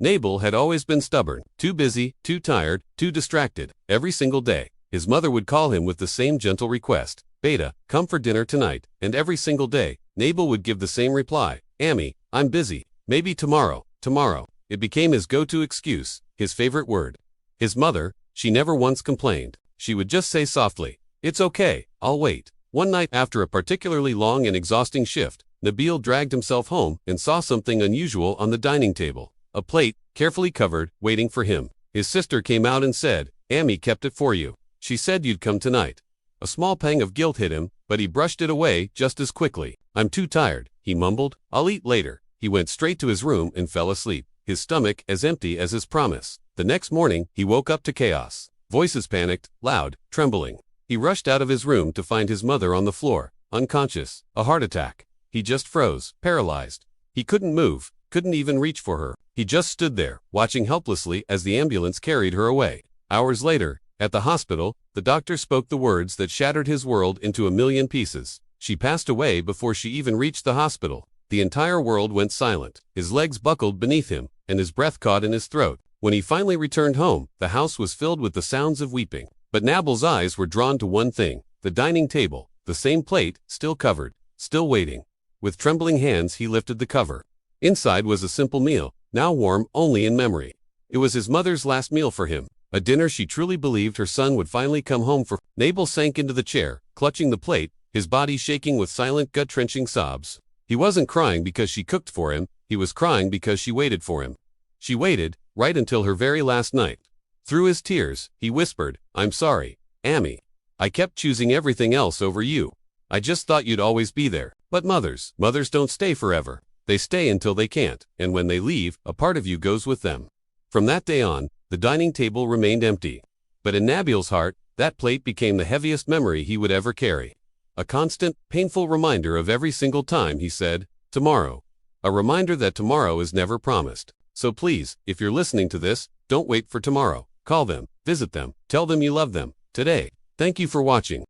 Nabeel had always been stubborn, too busy, too tired, too distracted. Every single day, his mother would call him with the same gentle request, "Beta, come for dinner tonight." And every single day, Nabeel would give the same reply, "Ammi, I'm busy. Maybe tomorrow, tomorrow." It became his go-to excuse, his favorite word. His mother, she never once complained. She would just say softly, "It's okay, I'll wait." One night after a particularly long and exhausting shift, Nabeel dragged himself home and saw something unusual on the dining table. A plate, carefully covered, waiting for him. His sister came out and said, "Ammi kept it for you. She said you'd come tonight." A small pang of guilt hit him, but he brushed it away just as quickly. "I'm too tired," he mumbled. "I'll eat later." He went straight to his room and fell asleep, his stomach as empty as his promise. The next morning, he woke up to chaos. Voices panicked, loud, trembling. He rushed out of his room to find his mother on the floor, unconscious, a heart attack. He just froze, paralyzed. He couldn't move, couldn't even reach for her. He just stood there, watching helplessly as the ambulance carried her away. Hours later, at the hospital, the doctor spoke the words that shattered his world into a million pieces. She passed away before she even reached the hospital. The entire world went silent. His legs buckled beneath him, and his breath caught in his throat. When he finally returned home, the house was filled with the sounds of weeping. But Nabeel's eyes were drawn to one thing, the dining table, the same plate, still covered, still waiting. With trembling hands, he lifted the cover. Inside was a simple meal, now warm only in memory. It was his mother's last meal for him, a dinner she truly believed her son would finally come home for. Nabeel sank into the chair, clutching the plate, his body shaking with silent, gut-wrenching sobs. He wasn't crying because she cooked for him, he was crying because she waited for him. She waited, right until her very last night. Through his tears, he whispered, "I'm sorry, Ammi. I kept choosing everything else over you. I just thought you'd always be there." But mothers don't stay forever. They stay until they can't, and when they leave, a part of you goes with them. From that day on, the dining table remained empty. But in Nabeel's heart, that plate became the heaviest memory he would ever carry. A constant, painful reminder of every single time he said, "Tomorrow." A reminder that tomorrow is never promised. So please, if you're listening to this, don't wait for tomorrow. Call them, visit them, tell them you love them, today. Thank you for watching.